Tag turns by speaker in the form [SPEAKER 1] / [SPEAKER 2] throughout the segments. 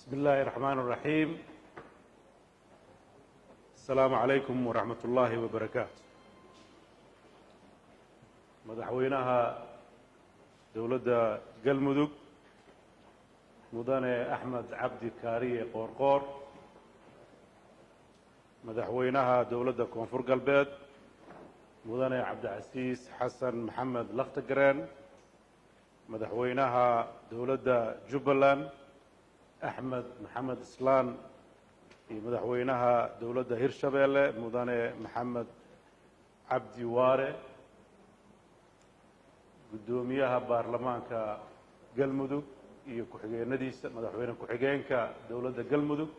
[SPEAKER 1] بسم الله الرحمن الرحيم. السلام عليكم ورحمة الله وبركاته. مدحوينها دولة قلمدق مدن أحمد عبد كاري قورقور، مدحوينها دولة كونفور قلبيد مدن عبد العزيز حسن محمد لفتقران، مدحوينها دولة جبلان أحمد محمد إسلام، مدحوينها دولة هيرشابيل مدن محمد عبد واري، قدوميها برلمانكا قلمدق iyo ku-xigeenadiisa madaxweyne ku-xigeenka dowladda galmudug,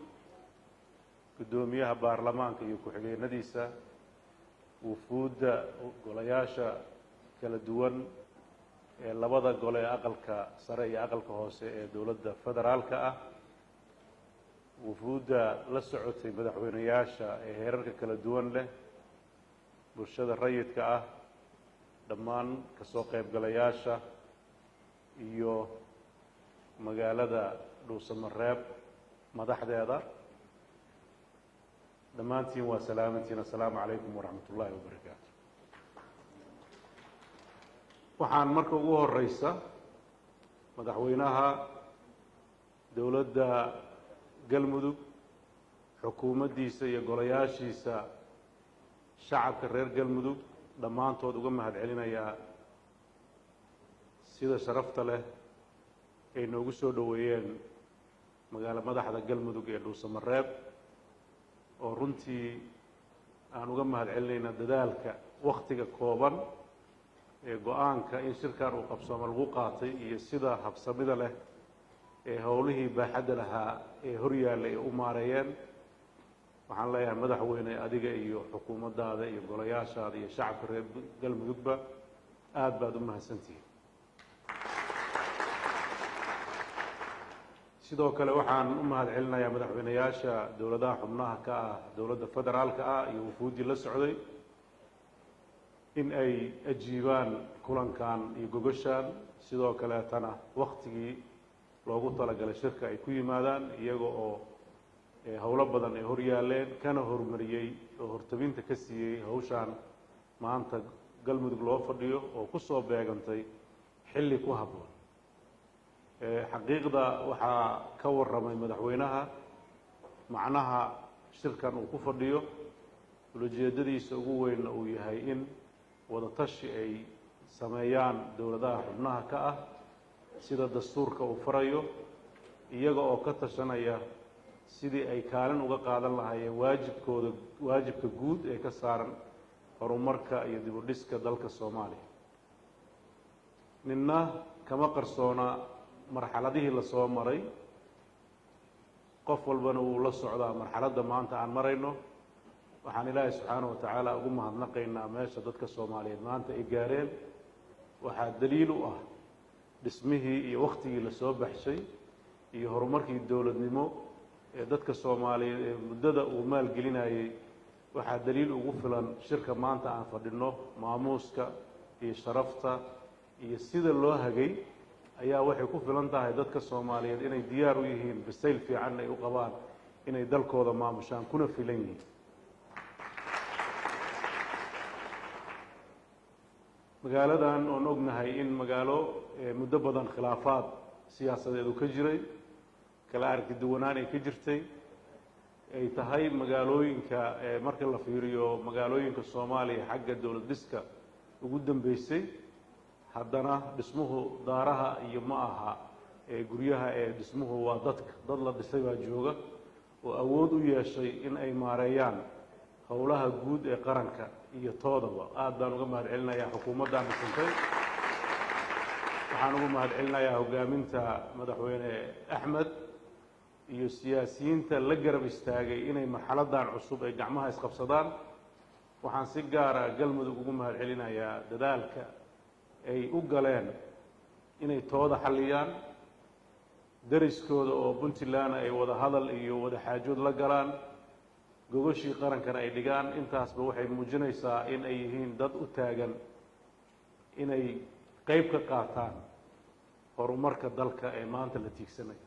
[SPEAKER 1] guddoomiyaha baarlamaanka iyo ku-xigeenadiisa, wufuudda golayaasha kala duwan ee labada gole ee aqalka sare iyo aqalka hoose ee dowladda federaalka ah, wufuudda la socotay madaxweynayaasha ee heerarka kala duwan leh, bulshada rayidka ah, dhammaan ka soo qaybgalayaasha iyo magaalada dhuusamareeb madaxdeeda, dhammaantiin waa salaamantiin. assalaamu calaykum waraxmat ullaahi wabarakaatu. waxaan marka ugu horeysa madaxweynaha dowladda galmudug, xukuumaddiisa iyo golayaashiisa, shacabka reer galmudug dhammaantood uga mahadcelinayaa sida sharafta leh ay noogu soo dhoweeyeen magaalo madaxda galmudug ee dhuusamareeb, oo runtii aan uga mahadcelinayna dadaalka wakhtiga kooban ee go-aanka in shirkan uu qabsoomo lagu qaatay iyo sida habsamida leh ee howlihii baaxadda lahaa ee horyaalla ay u maareeyeen. waxaan leeyahay madaxweyne, adiga iyo xukuumaddaada iyo golayaashaada iyo shacabka reer galmudugba aad baad u mahadsantihiin. sidoo kale waxaan u mahadcelinayaa madaxweynayaasha dowladaha xubnaha ka ah dowladda federaalka ah iyo wufuuddii la socday in ay ajiibaan kulankan iyo gogoshaan, sidoo kaleetana wakhtigii loogu talagalay shirka ay ku yimaadaan iyaga oo howlo badan ay hor yaaleen, kana horumariyey oo hortabinta ka siiyey hawshaan maanta galmudug loo fadhiyo oo ku soo beegantay xilli ku habboon. xaqiiqda waxaa ka warramay madaxweynaha macnaha shirkan uu ku fadhiyo, ulajeedadiisa ugu weynna uu yahay in wadatashi ay sameeyaan dowladaha xubnaha ka ah sida dastuurka uu farayo, iyaga oo ka tashanaya sidii ay kaalin uga qaadan lahaayeen waajibka guud ee ka saaran horumarka iyo dib u dhiska dalka Soomaaliya. ninna kama qarsoona marxaladihii la soo maray, qof walbana wuu la socdaa marxaladda maanta aan marayno. waxaan ilaahay subxaanahu watacaala ugu mahadnaqaynaa meesha dadka Soomaaliyeed maanta ay gaareen. waxaa daliil u ah dhismihii iyo wakhtigii la soo baxshay iyo horumarkii dowladnimo ee dadka Soomaaliyeed ee muddada uu maalgelinayay. waxaa daliil ugu filan shirka maanta aan fadhino, maamuuska iyo sharafta iyo sida loo hagay ayaa waxay ku filan tahay dadka Soomaaliyeed inay diyaar u yihiin, bisayl fiican ay u qabaan inay dalkooda maamushaan, kuna filan yihiin. magaaladan oon ognahay in magaalo muddo badan khilaafaad siyaasadeed uu ka jiray, kala aragti duwanaan ay ka jirtay, ay tahay magaalooyinka marka la fiiriyo magaalooyinka Soomaaliya xagga dowlad dhiska ugu dambeysay. haddana dhismuhu daaraha iyo ma aha guryaha dhismuhu waa dadka, dad la dhisay baa jooga oo awood u yeeshay in ay maareeyaan howlaha guud ee qaranka iyo toodaba. aad baan uga mahadcelinayaa xukuumaddan dhisantay. waxaan ugu mahadcelinayaa hogaaminta madaxweyne Axmed iyo siyaasiyiinta la garab istaagay inay marxaladdan cusub ay gacmaha isqabsadaan. waxaan si gaara galmudug ugu mahadcelinayaa dadaalka ay u galeen inay tooda xalliyaan, dariskooda oo Puntland ay wada hadal iyo wada xaajood la galaan, gogashii qarankana ay dhigaan. intaasba waxay muujinaysaa in ay yihiin dad u taagan inay qayb ka qaataan horumarka dalka ee maanta la tiigsanayo.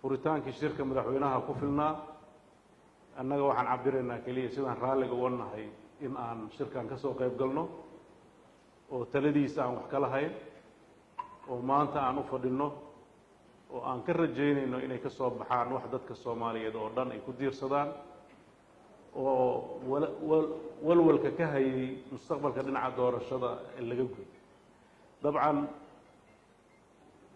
[SPEAKER 1] furitaankii shirka madaxweynaha ku filnaa annaga waxaan cabiraynaa keliya sidaan raalliga uga nahay in aan shirkan ka soo qayb galno oo taladiisa aan wax ka lahayn oo maanta aan u fadhinno oo aan ka rajaynayno inay ka soo baxaan wax dadka Soomaaliyeed oo dhan ay ku diirsadaan oo walwalka ka hayay mustaqbalka dhinaca doorashada laga gudo dabcan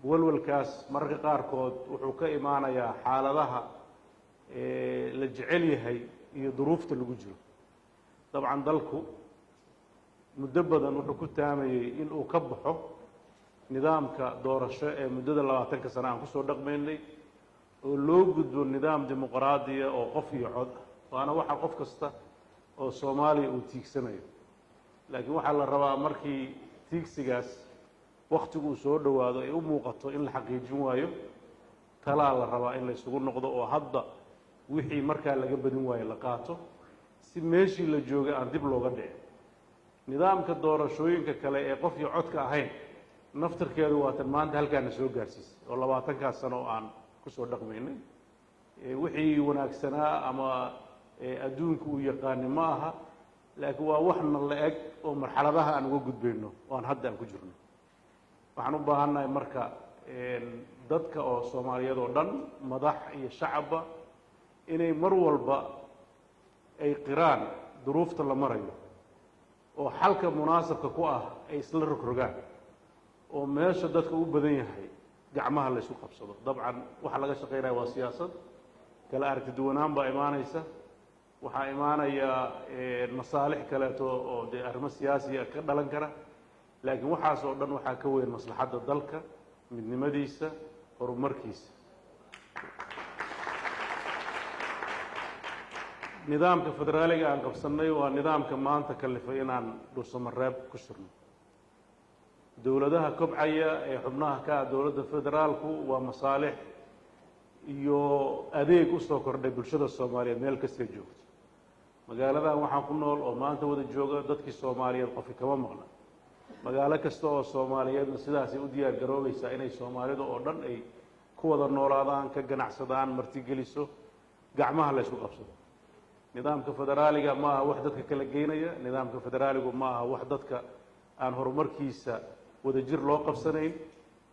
[SPEAKER 1] walwalkaas mararka qaarkood wuxuu ka imaanayaa xaaladaha la jecel yahay iyo duruufta lagu jiro dabcan dalku muddo badan wuxuu ku taamayay in uu ka baxo nidaamka doorasho ee muddada 20 sano aan ku soo dhaqmaynay oo loo gudbo nidaam dimuqraadiya oo qof iyo cod waana waxa qof kasta oo Soomaaliya uu tiigsanayo laakiin waxa la rabaa markii tiigsigaas waqtigu soo dhawaado ay u muuqato in la xaqiijin waayo talaa la rabaa in la isugu noqdo oo hadda wixii markaa laga badin waayo la qaato si meeshii la joogay aan dib looga dhicin nidaamka doorashooyinka kale ee qof iyo codka ahayn naftarkeedu waa tan maanta halkaana soo gaarsiisay oo 20 sano aan ku soo dhaqmaynay wixii wanaagsanaa ama adduunku uu yaqaan ma aha laakiin waa waxna la eg oo marxaladaha aan uga gudbayno oo aan hadda aan ku jirno waxaan u baahannahay marka dadka oo Soomaaliyeed oo dhan madax iyo shacabba inay mar walba ay qiraan duruufta la marayo oo xalka munaasabka ku ah ay isla rogrogaan oo meesha dadka u badan yahay gacmaha la isku qabsado dabcan waxa laga shaqeynaa waa siyaasad kala aragti duwanaan baa imaanaysa waxaa imaanaya masaalix kaleeto oo dee arrimo siyaasi ah ka dhalan kara laakiin waxaas oo dhan waxaa ka weyn maslaxadda dalka midnimadiisa horumarkiisa nidaamka federaaliga aan qabsannay waa nidaamka maanta kalifay inaan dhuusamareeb ku shirno dowladaha kobcaya ee xubnaha ka ah dowladda federaalku waa masaalix iyo adeeg u soo kordhay bulshada Soomaaliyeed meel kasta joogto magaaladan waxaan ku nool oo maanta wada jooga dadkii Soomaaliyeed qof kama maqna magaalo kasta oo Soomaaliyeedna sidaas ay u diyaar garoobaysaa inay Soomaalida oo dhan ay ku wada noolaadaan ka ganacsadaan martigeliso gacmaha la isku qabsado nidaamka federaaliga ma aha wax dadka kala geynaya nidaamka federaaligu ma aha wax dadka aan horumarkiisa wada jir loo qabsanayn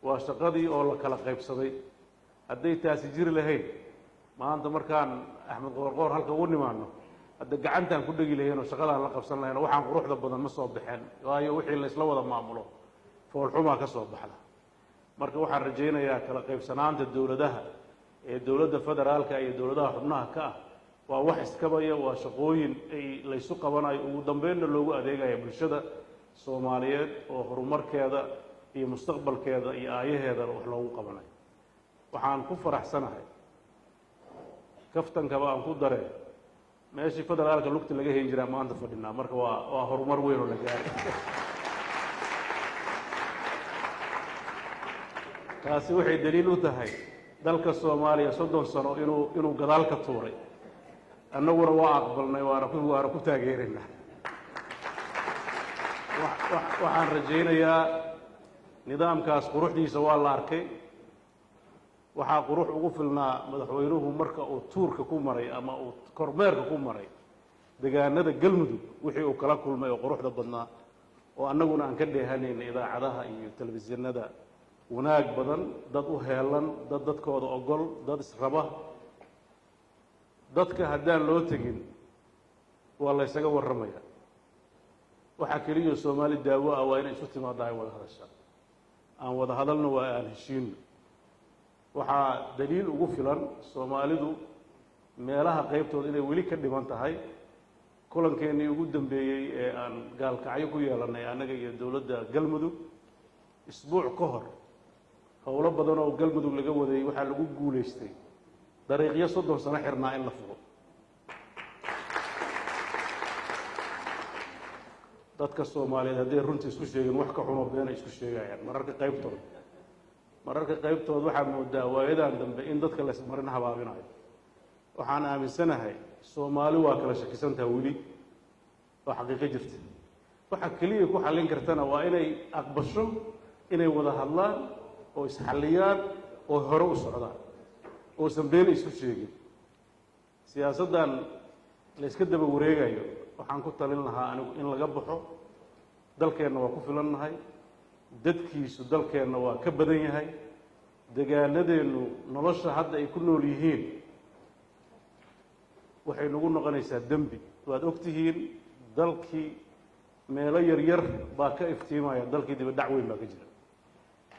[SPEAKER 1] waa shaqadii oo la kala qaybsaday hadday taasi jiri lahayn maanta markaan Axmed Qoorqoor halka ugu nimaano hadda gacantaan ku dhigi lahayn oo shaqadaan la qabsan lahayn waxaan quruxda badan ma soo baxeen waayo wixii la isla wada maamulo foolxuma ka soo baxda marka waxaan rajaynayaa kala qaybsanaanta dowladaha ee dowladda federaalka iyo dowladaha xubnaha ka ah waa wax iskabaya waa shaqooyin ay la isu qabanayo ugu dambeynna loogu adeegayo bulshada Soomaaliyeed oo horumarkeeda iyo mustaqbalkeeda iyo aayaheeda wax loogu qabanayo waxaan ku faraxsanahay kaftankaba aan ku dareen meeshii federaalka lugta laga heli jiraa maanta fadhinaa marka waa horumar weyn oo la gaaray taasi waxay daliil u tahay dalka Soomaaliya 30 sano inuu gadaal ka tuuray annaguna waa aqbalnay waana ku taageeraynaa waxaan rajaynayaa nidaamkaas quruxdiisa waa la arkay waxaa qurux ugu filnaa madaxweynuhu marka uu tuurka ku maray ama uu kormeerka ku maray deegaanada Galmudug wixii uu kala kulmay oo quruxda badnaa oo annaguna aan ka dheehanayna idaacadaha iyo telefishinada wanaag badan dad u heelan dadkooda ogol dad israba dadka haddaan loo tegin waa la isaga warramaya waxa kaliya Soomaali daawo ah waa inay isu timaadaan wada hadasha aan wada hadalno waa aan heshiino waxaa daliil ugu filan Soomaalidu meelaha qaybtooda inay weli ka dhiman tahay kulankeenii ugu dambeeyay ee aan gaalkacyo ku yeelanay anaga iyo dowladda Galmudug isbuuc ka hor howlo badan oo Galmudug laga waday waxa lagu guuleystay dariiqyo 30 sano xirnaa in la furo dadka Soomaaliyeed hadday runtii isku sheegeen wax ka xumo been isku sheegayaan mararka qaybtooda waxaa moodaa waayadan dambe in dadka la ismarin habaabinayo waxaan aaminsanahay Soomaali waa kala shakisantahay weli waa xaqiiqo jirta waxa kaliya ku xalin kartana waa inay aqbasho inay wada hadlaan oo isxaliyaan oo hore u socdaan uusan been isu sheegin siyaasaddan la iska daba wareegayo waxaan ku talin lahaa anigu in laga baxo dalkeenna waa ku filannahay dadkiisu dalkeenna waa ka badan yahay degaanadeennu nolosha hadda ay ku nool yihiin waxay nagu noqonaysaa dembi waad og tihiin dalkii meelo yaryar baa ka iftiimaya dalkii dibadhac weyn baa ka jira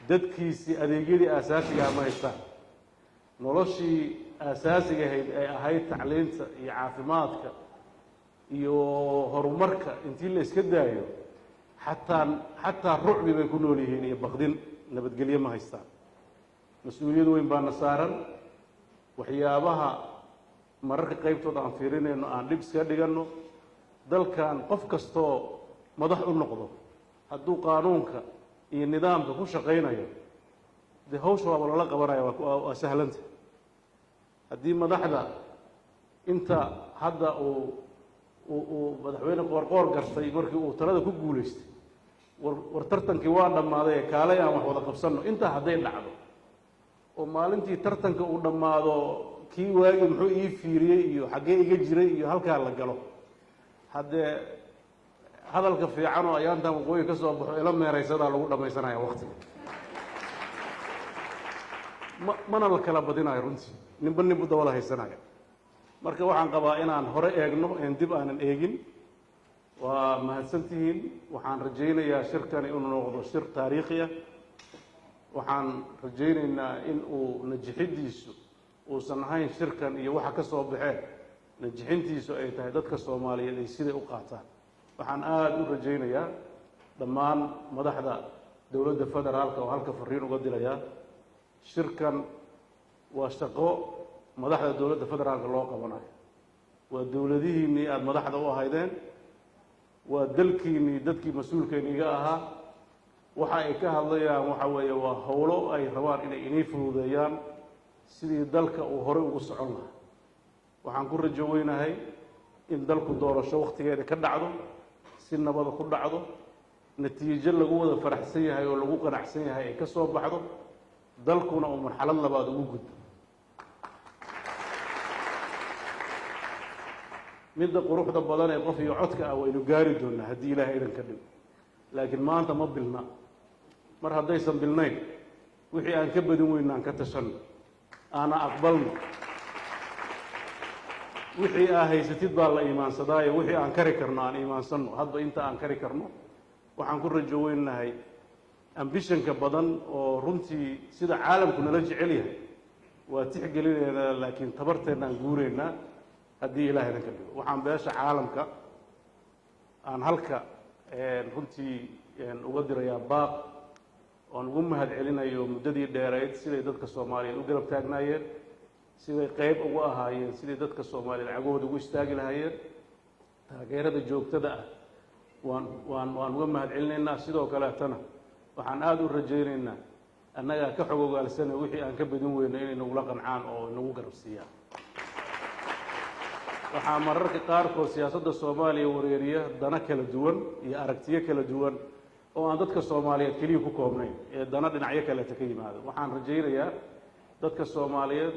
[SPEAKER 1] dadkiisii adeegyadii aasaasiga ama haystaan noloshii aasaasiga ahayd ay ahayd tacliinta iyo caafimaadka iyo horumarka intii la iska daayo xataa rucbi bay ku nool yihiin iyo baqdin nabadgelyo ma haystaan mas-uuliyad weyn baana saaran waxyaabaha mararka qaybtood aan fiirinayno aan dhib iska dhiganno dalkan qof kastoo madax u noqdo hadduu qaanuunka iyo nidaamka ku shaqaynayo dee hawsha waaba lala qabanaya waa sahlanta haddii madaxda inta hadda uu madaxweyne qoorqoor gartay markii uu talada ku guulaystay war tartankii waa dhammaaday kaalay aan wax wada qabsanno intaa hadday dhacdo oo maalintii tartanka uu dhammaado kii waagi muxuu ii fiiriyey iyo xaggee iga jiray iyo halkaa la galo haddee hadalka fiican oo ayaantan waqooyi ka soo baxo ila meeraysadaa lagu dhammaysanaya waqtiga mana la kala badinayo runtii ninba ninbu dawada haysanaya marka waxaan qabaa inaan hore eegno een dib aanan eegin waa mahadsantihiin waxaan rajaynayaa shirkani inuu noqdo shir taariikhi ah waxaan rajaynaynaa in uu najixidiisu uusan ahayn shirkan iyo waxa ka soo baxeen najixintiisu ay tahay dadka soomaaliyeed ay siday u qaataan waxaan aada u rajaynayaa dhammaan madaxda dowladda federaalka oo halka fariin uga dilayaa shirkan waa shaqo madaxda dowladda federaalka loo qabanayo waa dowladihiinnii aada madaxda u ahaydeen waa dalkiinnii dadkii mas-uulkeeniga ahaa waxa ay ka hadlayaan waxa weeye waa howlo ay rabaan inay inii fududeeyaan sidii dalka uu horey ugu socon lahaa waxaan ku rajo weynahay in dalku doorasho wakhtigeeda ka dhacdo si nabada ku dhacdo natiijo lagu wada faraxsan yahay oo lagu qanacsan yahay ay ka soo baxdo dalkuna uu marxalad labaad ugu gudbo midda quruxda badan ee qof iyo codka ah waynu gaari doonaa haddii ilaahay idan ka dhigo laakiin maanta ma bilna mar haddaysan bilnayn wixii aan ka badin weyna aan ka tashanno aana aqbalno wixii aa haysatid baa la iimaansadaayo wixii aan kari karno aan iimaansanno hadba inta aan kari karno waxaan ku rajo weynahay ambishanka badan oo runtii sida caalamku nala jecel yahay waa tixgelineynaa laakiin tabarteenna aan guureynaa haddii ilaah idan ka dhigo waxaan beesha caalamka aan halka runtii uga dirayaa baaq oon ugu mahad celinayo muddadii dheerayd siday dadka soomaaliyeed u garab taagnaayeen siday qayb ugu ahaayeen siday dadka soomaaliyeed cagahooda ugu istaagi lahaayeen taageerada joogtada ah waan uga mahad celinaynaa sidoo kaleetana waxaan aada u rajaynaynaa annagaa ka xog ogaalsana wixii aan ka badin weyno inay nagula qancaan oo inagu garab siiyaan waxaa mararka qaarkood siyaasadda soomaaliya wareeriya dana kala duwan iyo aragtiyo kala duwan oo aan dadka soomaaliyeed keliya ku koobnayn ee dana dhinacyo kaleeta ka yimaado waxaan rajaynayaa dadka soomaaliyeed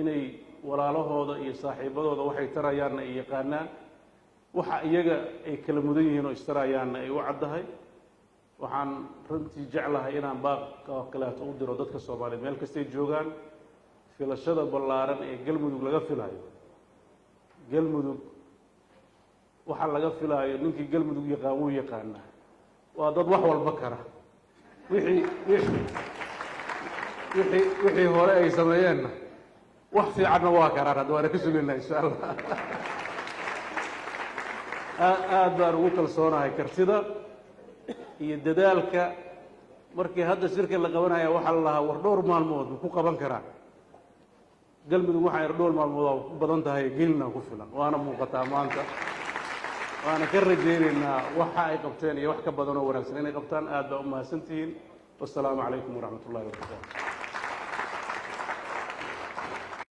[SPEAKER 1] inay walaalahooda iyo saaxiibadooda waxay tarayaanna ay yaqaanaan waxa iyaga ay kala mudan yihiin oo istarayaanna ay u caddahay waxaan runtii jeclahay inaan baaq kaleeto u diro dadka soomaaliyeed meel kastay joogaan filashada ballaaran ee galmudug laga filayo galmudug waxa laga filaayo ninkii galmudug yaqaan wuu yaqaanaa waa dad wax walba kara wixii hore ay sameeyeenna wax fiicanna waa karaan hadda waana ka sugaynaa insha allah aad baan ugu kalsoonahay kartida iyo dadaalka markii hadda shirka la qabanaya waxaa la lahaa war dhowr maalmood ma ku qaban karaan galmudug waxay dhowr maalmood waa ku badan tahay gelina ku filan waana muuqataa maanta waana ka rajaynaynaa waxa ay qabteen iyo wax ka badan oo wanaagsan inay qabtaan aad baa u mahadsantihiin wassalaamu calaykum waraxmat ullahi wabarakaatu